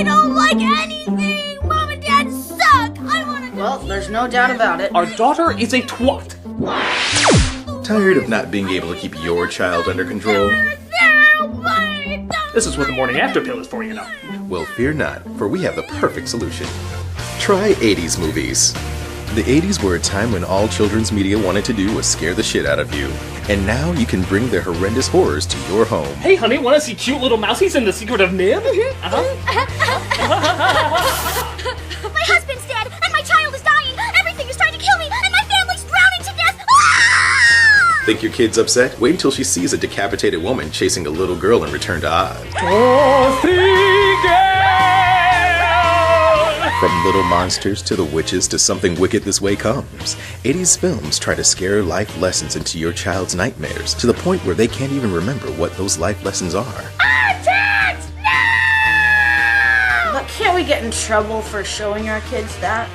I don't like anything! Mom and Dad suck! I wanna go. Well, there's no doubt about it. Our daughter is a twat. Tired of not being able to keep your child under control? This is what the morning after pill is for, you know. Well, fear not, for we have the perfect solution. Try 80s movies. The 80s were a time when all children's media wanted to do was scare the shit out of you. And now you can bring their horrendous horrors to your home. Hey honey, wanna see cute little mousies in The Secret of Nim? My husband's dead, and my child is dying. Everything is trying to kill me, and my family's drowning to death. Ah! Think your kid's upset? Wait until she sees a decapitated woman chasing a little girl in Return to Oz. From little monsters to the witches to something wicked this way comes. 80s films try to scare life lessons into your child's nightmares to the point where they can't even remember what those life lessons are. But can't we get in trouble for showing our kids that?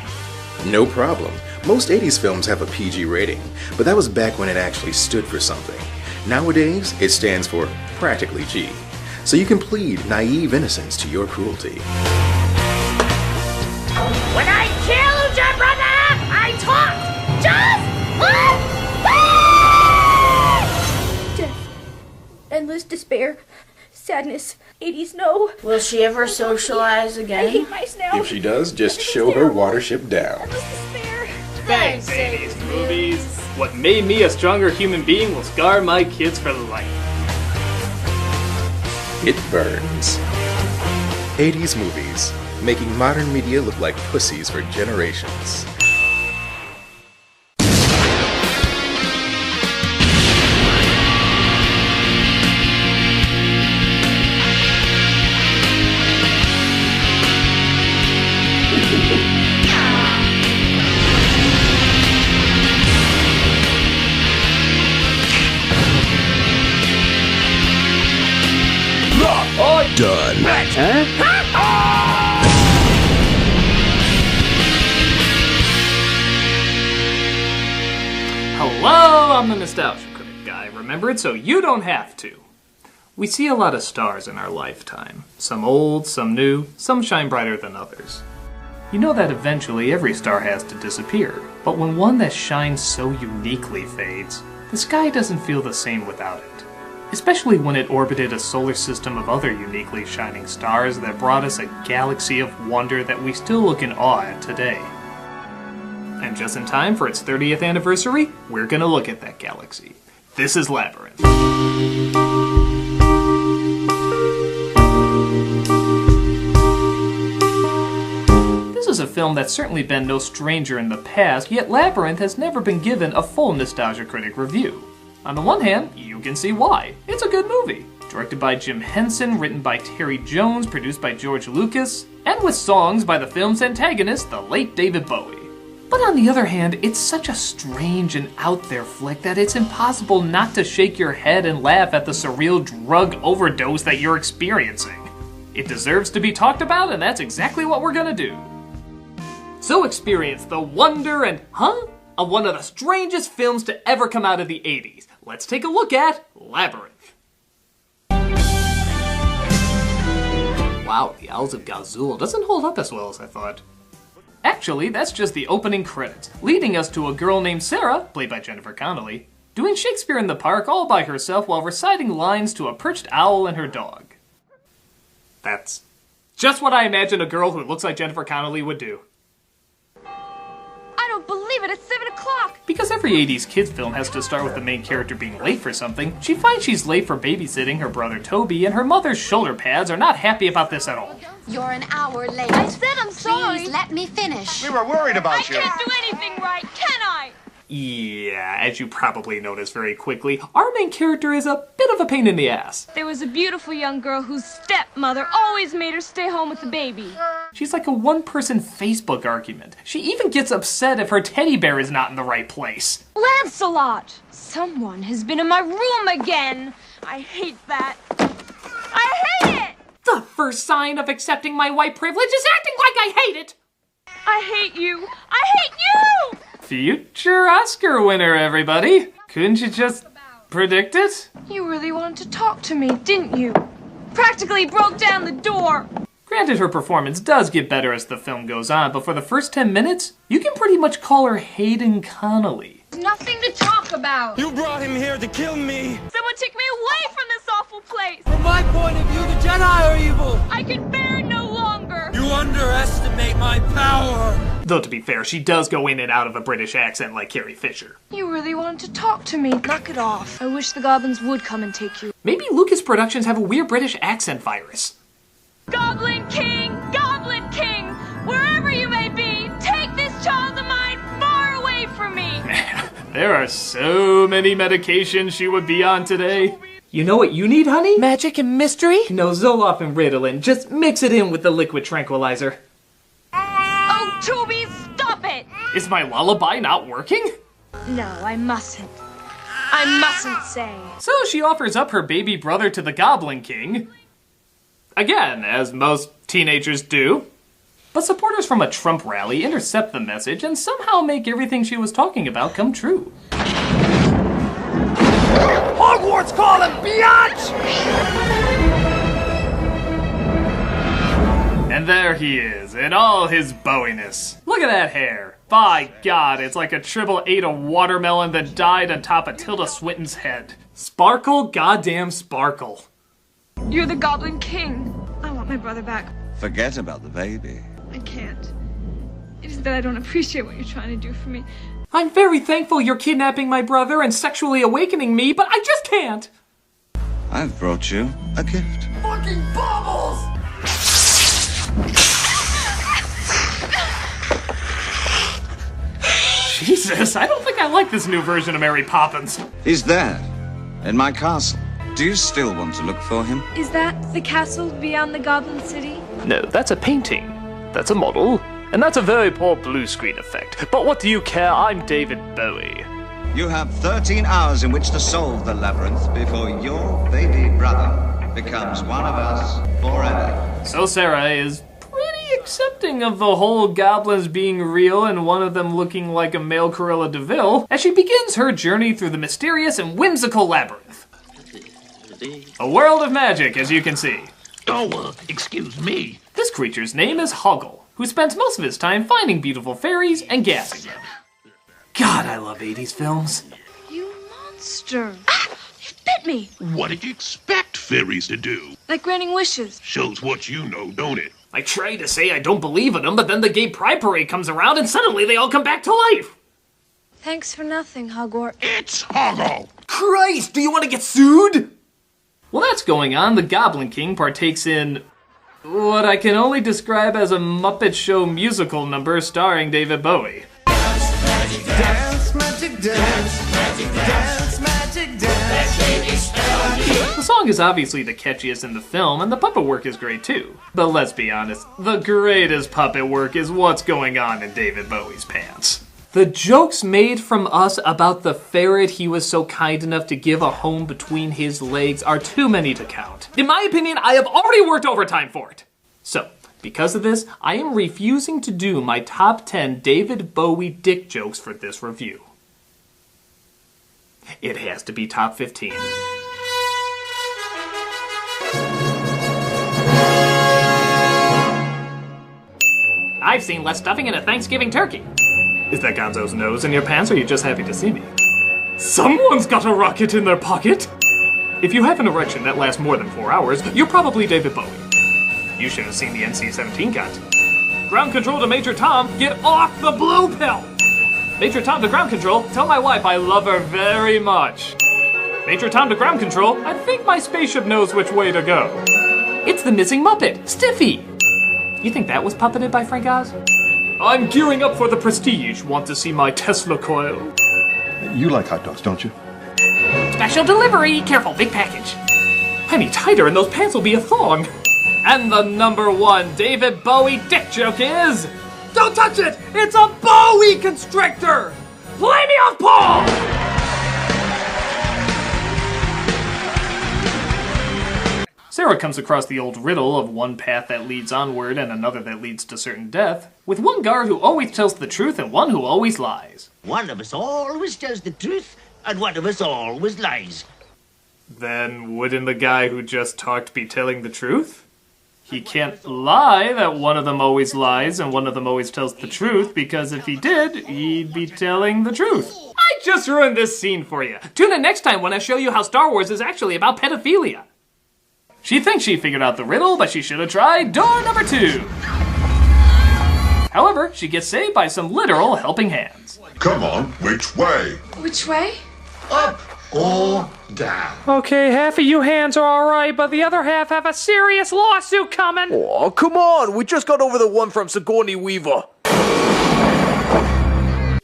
No problem. Most 80s films have a PG rating, but that was back when it actually stood for something. Nowadays, it stands for practically G. So you can plead naive innocence to your cruelty. When I killed your brother, I talked just death, endless despair, sadness. 80s no. Will she ever socialize I again? hate mice now. If she does, just show her Watership Down. Endless despair. Thanks, 80s movies. What made me a stronger human being will scar my kids for life. It burns. 80s movies, making modern media look like pussies for generations. Done. Hello, I'm the Nostalgia Critic guy. Remember it so you don't have to. We see a lot of stars in our lifetime. Some old, some new, some shine brighter than others. You know that eventually every star has to disappear, but when one that shines so uniquely fades, the sky doesn't feel the same without it. Especially when it orbited a solar system of other uniquely shining stars that brought us a galaxy of wonder that we still look in awe at today. And just in time for its 30th anniversary, we're gonna look at that galaxy. This is Labyrinth. This is a film that's certainly been no stranger in the past, yet Labyrinth has never been given a full Nostalgia Critic review. On the one hand, you can see why. It's a good movie. Directed by Jim Henson, written by Terry Jones, produced by George Lucas, and with songs by the film's antagonist, the late David Bowie. But on the other hand, it's such a strange and out there flick that it's impossible not to shake your head and laugh at the surreal drug overdose that you're experiencing. It deserves to be talked about, and that's exactly what we're gonna do. So experience the wonder and of one of the strangest films to ever come out of the 80s. Let's take a look at Labyrinth. Wow, the Owls of Gazul doesn't hold up as well as I thought. Actually, that's just the opening credits, leading us to a girl named Sarah, played by Jennifer Connelly, doing Shakespeare in the Park all by herself while reciting lines to a perched owl and her dog. That's just what I imagine a girl who looks like Jennifer Connelly would do. I don't believe it. It's 7 o'clock. Because every 80s kids film has to start with the main character being late for something, she finds she's late for babysitting her brother Toby, and her mother's shoulder pads are not happy about this at all. You're an hour late. I said I'm sorry. Please let me finish. We were worried about you. I can't do anything right, can I? Yeah, as you probably noticed very quickly, our main character is a bit of a pain in the ass. There was a beautiful young girl whose stepmother always made her stay home with the baby. She's like a one-person Facebook argument. She even gets upset if her teddy bear is not in the right place. Lancelot! Someone has been in my room again. I hate that. I hate it! The first sign of accepting my white privilege is acting like I hate it! I hate you! I hate you! Future Oscar winner, everybody! Couldn't you just predict it? You really wanted to talk to me, didn't you? Practically broke down the door. Granted, her performance does get better as the film goes on, but for the first 10 minutes, you can pretty much call her Hayden Connolly. Nothing to talk about. You brought him here to kill me! Someone take me away from this awful place. From my point of view, the Jedi are evil! I can bear it no longer. You underestimate my power! Though to be fair, she does go in and out of a British accent like Carrie Fisher. You really wanted to talk to me. Knock it off. I wish the goblins would come and take you. Maybe Lucas Productions have a weird British accent virus. Goblin King! Goblin King! Wherever you may be, take this child of mine far away from me! There are so many medications she would be on today. You know what you need, honey? Magic and mystery? No, Zoloft and Ritalin. Just mix it in with the liquid tranquilizer. Oh, Toby, stop it! Is my lullaby not working? No, I mustn't. I mustn't say. So she offers up her baby brother to the Goblin King. Again, as most teenagers do. But supporters from a Trump rally intercept the message and somehow make everything she was talking about come true. Hogwarts calling, biatch! And there he is, in all his Bowiness. Look at that hair. By God, it's like a triple ate a watermelon that died on top of Tilda Swinton's head. Sparkle, goddamn sparkle. You're the Goblin King. I want my brother back. Forget about the baby. I can't. It is that I don't appreciate what you're trying to do for me. I'm very thankful you're kidnapping my brother and sexually awakening me, but I just can't. I've brought you a gift. Fucking bubbles! Jesus, I don't think I like this new version of Mary Poppins. He's there, in my castle. Do you still want to look for him? Is that the castle beyond the Goblin City? No, that's a painting. That's a model. And that's a very poor blue screen effect. But what do you care? I'm David Bowie. You have 13 hours in which to solve the labyrinth before your baby brother becomes one of us forever. So Sarah is pretty accepting of the whole goblins being real and one of them looking like a male Cruella de Vil as she begins her journey through the mysterious and whimsical labyrinth. A world of magic, as you can see. Oh, excuse me. This creature's name is Hoggle, who spends most of his time finding beautiful fairies and gassing them. God, I love 80s films. You monster. Ah! It bit me! What did you expect fairies to do? Like granting wishes. Shows what you know, don't it? I try to say I don't believe in them, but then the gay pride parade comes around and suddenly they all come back to life. Thanks for nothing, Hogwarts. It's Hoggle! Christ, do you want to get sued? While that's going on, the Goblin King partakes in what I can only describe as a Muppet Show musical number starring David Bowie. Dance, magic, dance, magic, dance, magic, dance. The song is obviously the catchiest in the film, and the puppet work is great too. But let's be honest, the greatest puppet work is what's going on in David Bowie's pants. The jokes made from us about the ferret he was so kind enough to give a home between his legs are too many to count. In my opinion, I have already worked overtime for it. So, because of this, I am refusing to do my top 10 David Bowie dick jokes for this review. It has to be top 15. I've seen less stuffing in a Thanksgiving turkey. Is that Gonzo's nose in your pants, or are you just happy to see me? Someone's got a rocket in their pocket! If you have an erection that lasts more than 4 hours, you're probably David Bowie. You should have seen the NC-17 cut. Ground control to Major Tom, get off the blue pill! Major Tom to ground control, tell my wife I love her very much. Major Tom to ground control, I think my spaceship knows which way to go. It's the missing Muppet, Stiffy! You think that was puppeted by Frank Oz? I'm gearing up for the prestige. Want to see my Tesla coil? You like hot dogs, don't you? Special delivery! Careful, big package. I need tighter and those pants will be a thong. And the number one David Bowie dick joke is... Don't touch it! It's a Bowie constrictor! Play me off, Paul! Sarah comes across the old riddle of one path that leads onward and another that leads to certain death, with one guard who always tells the truth and one who always lies. One of us always tells the truth, and one of us always lies. Then wouldn't the guy who just talked be telling the truth? He can't lie that one of them always lies and one of them always tells the truth, because if he did, he'd be telling the truth. I just ruined this scene for you. Tune in next time when I show you how Star Wars is actually about pedophilia. She thinks she figured out the riddle, but she should have tried door number 2. However, she gets saved by some literal helping hands. Come on, which way? Which way? Up or down? Okay, half of you hands are alright, but the other half have a serious lawsuit coming. Oh, come on. We just got over the one from Sigourney Weaver.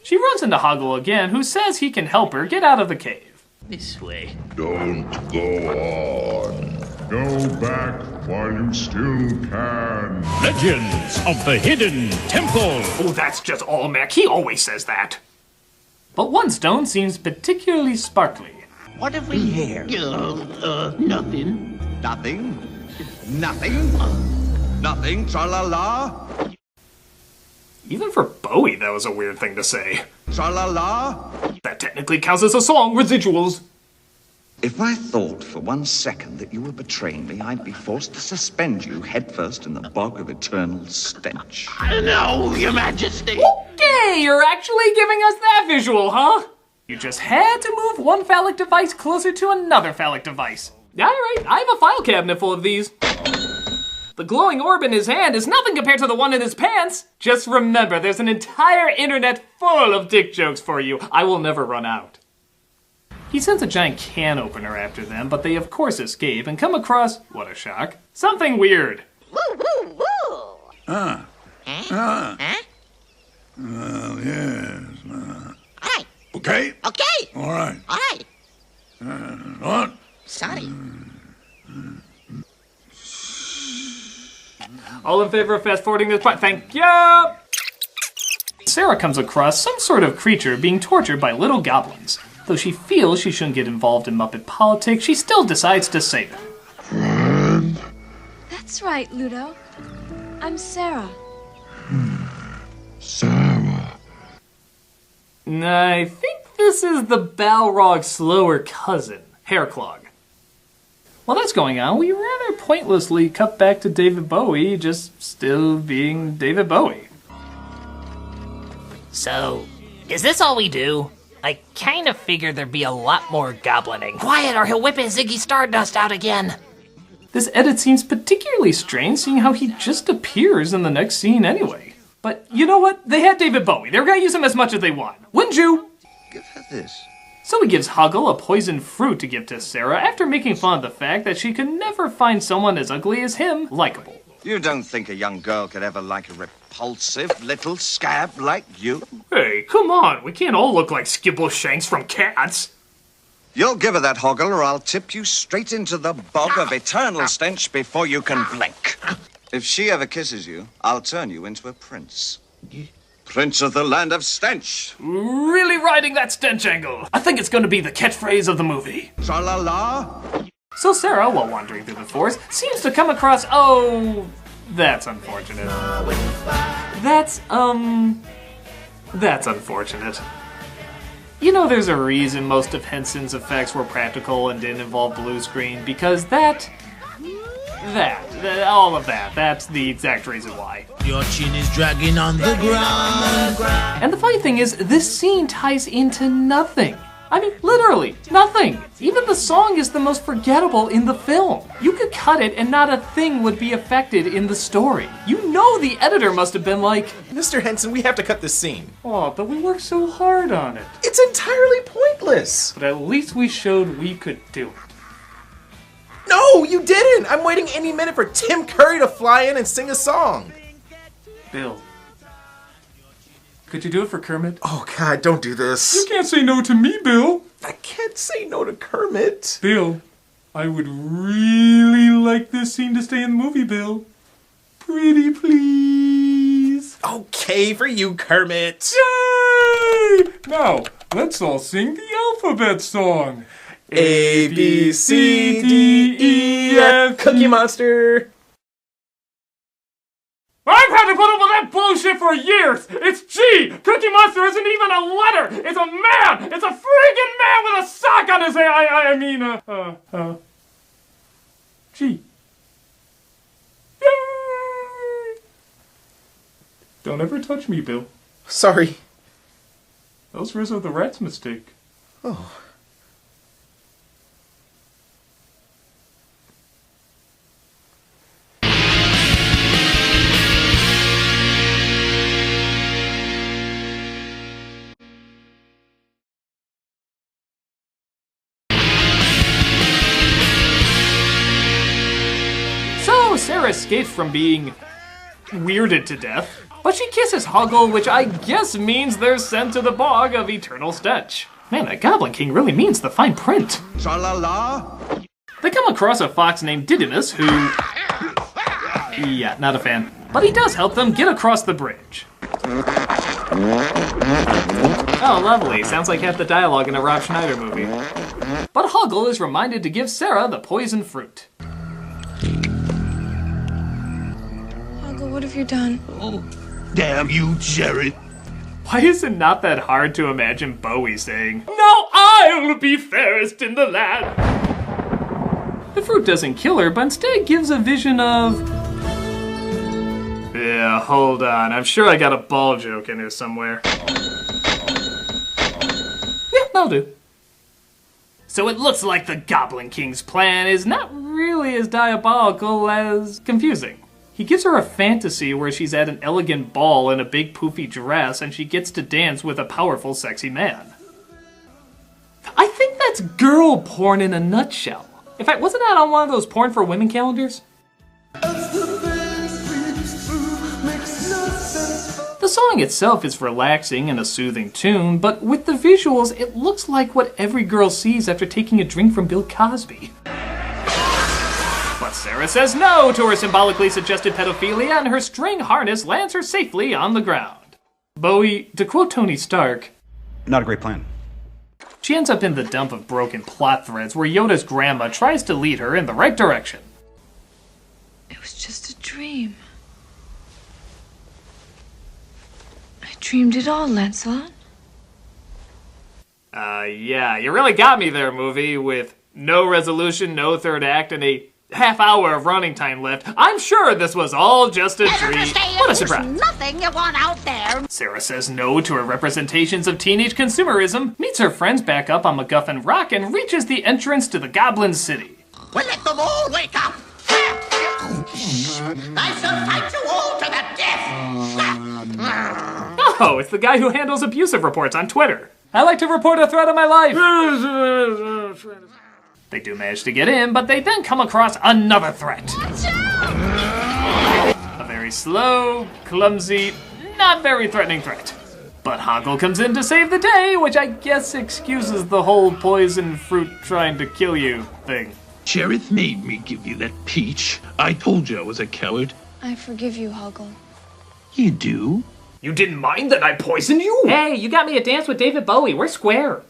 She runs into Hoggle again, who says he can help her get out of the cave. This way. Don't go on. Go back while you still can. Legends of the Hidden Temple. Oh, that's just all Mac. He always says that. But one stone seems particularly sparkly. What have we here? Nothing. Nothing? Nothing? Nothing, tra-la-la? Even for Bowie, that was a weird thing to say. Tra-la-la? That technically counts as a song, residuals. If I thought for 1 second that you were betraying me, I'd be forced to suspend you headfirst in the bog of eternal stench. No, Your Majesty. Okay, you're actually giving us that visual, huh? You just had to move one phallic device closer to another phallic device. Alright, I have a file cabinet full of these. The glowing orb in his hand is nothing compared to the one in his pants. Just remember, there's an entire internet full of dick jokes for you. I will never run out. He sends a giant can opener after them, but they of course escape and come across, what a shock, something weird. Woo, woo, woo. Yes. Alright. Okay? Okay. All right. Alright. What? Sorry. All in favor of fast forwarding this part? Thank you! Sarah comes across some sort of creature being tortured by little goblins. Though she feels she shouldn't get involved in Muppet politics, she still decides to save him. That's right, Ludo. I'm Sarah. Sarah. I think this is the Balrog's slower cousin, Hairclog. While that's going on, we rather pointlessly cut back to David Bowie, just still being David Bowie. So, is this all we do? I kind of figured there'd be a lot more goblining. Quiet or he'll whip his Ziggy Stardust out again. This edit seems particularly strange, seeing how he just appears in the next scene anyway. But you know what? They had David Bowie. They're gonna use him as much as they want. Wouldn't you? Give her this. So he gives Hoggle a poisoned fruit to give to Sarah after making fun of the fact that she could never find someone as ugly as him likable. You don't think a young girl could ever like a repulsive little scab like you? Hey, come on. We can't all look like Skibbleshanks from Cats. You'll give her that, Hoggle, or I'll tip you straight into the bog of eternal stench before you can blink. If she ever kisses you, I'll turn you into a prince. Prince of the land of stench. Really riding that stench angle. I think it's going to be the catchphrase of the movie. Tra-la-la. So Sarah, while wandering through the forest, seems to come across... Oh, that's unfortunate. That's unfortunate. You know, there's a reason most of Henson's effects were practical and didn't involve blue screen, because all of that, that's the exact reason why. Your chin is dragging on the ground. And the funny thing is, this scene ties into nothing. I mean, literally, nothing. Even the song is the most forgettable in the film. You could cut it and not a thing would be affected in the story. You know the editor must have been like, Mr. Henson, we have to cut this scene. oh, but we worked so hard on it. It's entirely pointless. But at least we showed we could do it. No, you didn't. I'm waiting any minute for Tim Curry to fly in and sing a song. Bill, could you do it for Kermit? Oh, God, don't do this. You can't say no to me, Bill. I can't say no to Kermit. Bill, I would really like this scene to stay in the movie, Bill. Pretty please. Okay, for you, Kermit. Yay! Now, let's all sing the alphabet song. A, B, C, D, E, F, Cookie Monster. I've had to put up with that bullshit for years! It's G! Cookie Monster isn't even a letter! It's a man! It's a freaking man with a sock on his head! G. Yay! Don't ever touch me, Bill. Sorry. That was Rizzo the Rat's mistake. Oh. So, Sarah escapes from being weirded to death, but she kisses Hoggle, which I guess means they're sent to the bog of eternal stench. Man, that Goblin King really means the fine print. Tra-la-la. They come across a fox named Didymus who... yeah, not a fan. But he does help them get across the bridge. Oh, lovely. Sounds like half the dialogue in a Rob Schneider movie. But Hoggle is reminded to give Sarah the poison fruit. Hoggle, what have you done? Oh, damn you, Jared. Why is it not that hard to imagine Bowie saying, "Now I'll be fairest in the land"? The fruit doesn't kill her, but instead gives a vision of... yeah, hold on. I'm sure I got a ball joke in here somewhere. Yeah, that'll do. So it looks like the Goblin King's plan is not really as diabolical as confusing. He gives her a fantasy where she's at an elegant ball in a big poofy dress and she gets to dance with a powerful, sexy man. I think that's girl porn in a nutshell. In fact, wasn't that on one of those porn for women calendars? The song itself is relaxing and a soothing tune, but with the visuals, it looks like what every girl sees after taking a drink from Bill Cosby. But Sarah says no to her symbolically suggested pedophilia, and her string harness lands her safely on the ground. Bowie, to quote Tony Stark, not a great plan. She ends up in the dump of broken plot threads where Yoda's grandma tries to lead her in the right direction. It was just a dream. I dreamed it all, Lancelot. Yeah, you really got me there, movie, with no resolution, no third act, and a half hour of running time left. I'm sure this was all just a dream. What a surprise. There's nothing you want out there. Sarah says no to her representations of teenage consumerism, meets her friends back up on MacGuffin Rock, and reaches the entrance to the Goblin City. Well, let them all wake up. I shall fight you all to the death. Oh, it's the guy who handles abusive reports on Twitter. I like to report a threat of my life. They do manage to get in, but they then come across another threat. A very slow, clumsy, not very threatening threat. But Hoggle comes in to save the day, which I guess excuses the whole poison fruit trying to kill you thing. Sheriff made me give you that peach. I told you I was a coward. I forgive you, Hoggle. You do? You didn't mind that I poisoned you? Hey, you got me a dance with David Bowie. We're square.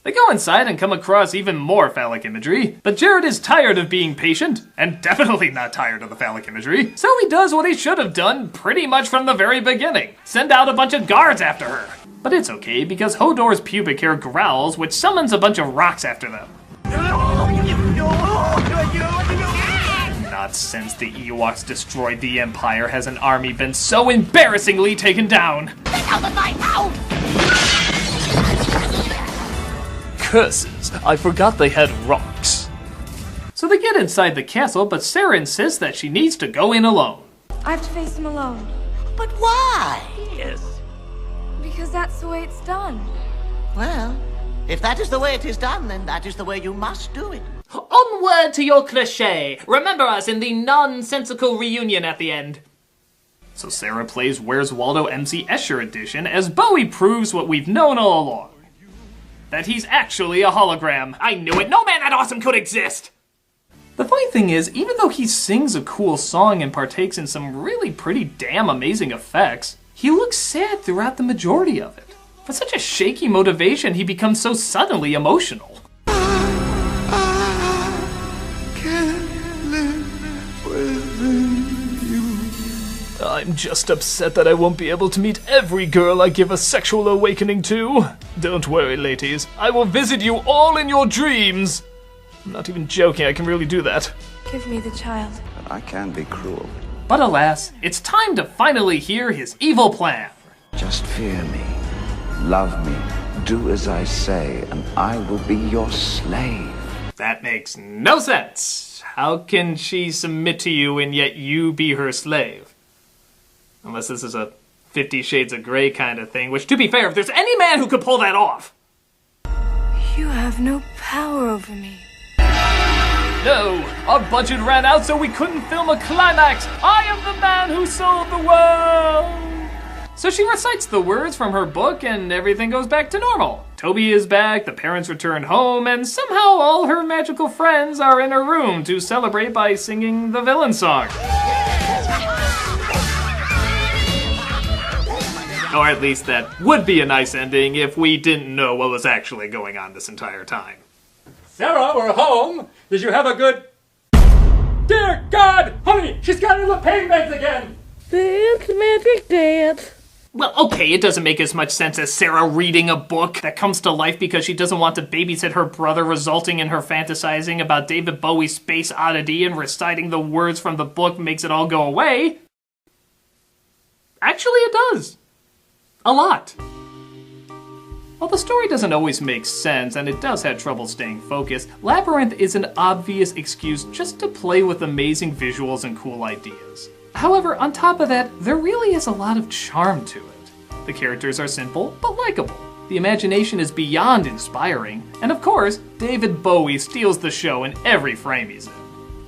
They go inside and come across even more phallic imagery, but Jared is tired of being patient, and definitely not tired of the phallic imagery, so he does what he should have done pretty much from the very beginning. Send out a bunch of guards after her. But it's okay, because Hodor's pubic hair growls, which summons a bunch of rocks after them. Not since the Ewoks destroyed the Empire has an army been so embarrassingly taken down. Curses, I forgot they had rocks. So they get inside the castle, but Sarah insists that she needs to go in alone. I have to face him alone. But why? Yes. Because that's the way it's done. Well, if that is the way it is done, then that is the way you must do it. Onward to your cliché. Remember us in the nonsensical reunion at the end. So Sarah plays Where's Waldo MC Escher edition as Bowie proves what we've known all along. That he's actually a hologram. I knew it. No man that awesome could exist. The funny thing is, even though he sings a cool song and partakes in some really pretty damn amazing effects, he looks sad throughout the majority of it. For such a shaky motivation, he becomes so suddenly emotional. I'm just upset that I won't be able to meet every girl I give a sexual awakening to. Don't worry, ladies. I will visit you all in your dreams. I'm not even joking, I can really do that. Give me the child. I can be cruel. But alas, it's time to finally hear his evil plan. Just fear me, love me, do as I say, and I will be your slave. That makes no sense. How can she submit to you and yet you be her slave? Unless this is a 50 Shades of Grey kind of thing, which, to be fair, if there's any man who could pull that off... You have no power over me. No, our budget ran out so we couldn't film a climax. I am the man who sold the world. So she recites the words from her book and everything goes back to normal. Toby is back, the parents return home, and somehow all her magical friends are in her room to celebrate by singing the villain song. Or at least that would be a nice ending if we didn't know what was actually going on this entire time. Sarah, we're home. Did you have a good... Dear God! Honey, she's got her pain meds again! Dance, magic dance. Well, okay, it doesn't make as much sense as Sarah reading a book that comes to life because she doesn't want to babysit her brother, resulting in her fantasizing about David Bowie's Space Oddity and reciting the words from the book makes it all go away. Actually, it does. A lot. While the story doesn't always make sense, and it does have trouble staying focused, Labyrinth is an obvious excuse just to play with amazing visuals and cool ideas. However, on top of that, there really is a lot of charm to it. The characters are simple, but likable. The imagination is beyond inspiring, and of course, David Bowie steals the show in every frame he's in.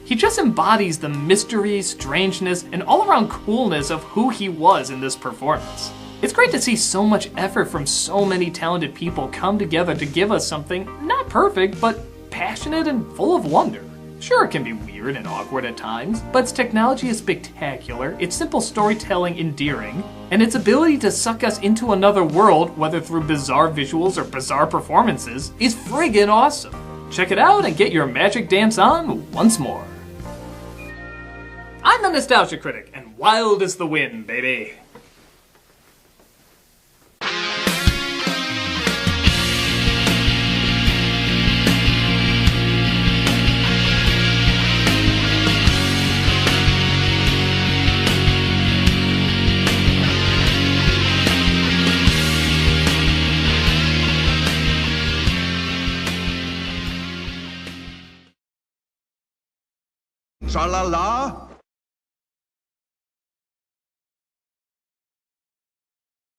He just embodies the mystery, strangeness, and all-around coolness of who he was in this performance. It's great to see so much effort from so many talented people come together to give us something not perfect, but passionate and full of wonder. Sure, it can be weird and awkward at times, but its technology is spectacular, its simple storytelling endearing, and its ability to suck us into another world, whether through bizarre visuals or bizarre performances, is friggin' awesome. Check it out and get your magic dance on once more. I'm the Nostalgia Critic, and wild is the wind, baby. Tra-la-la,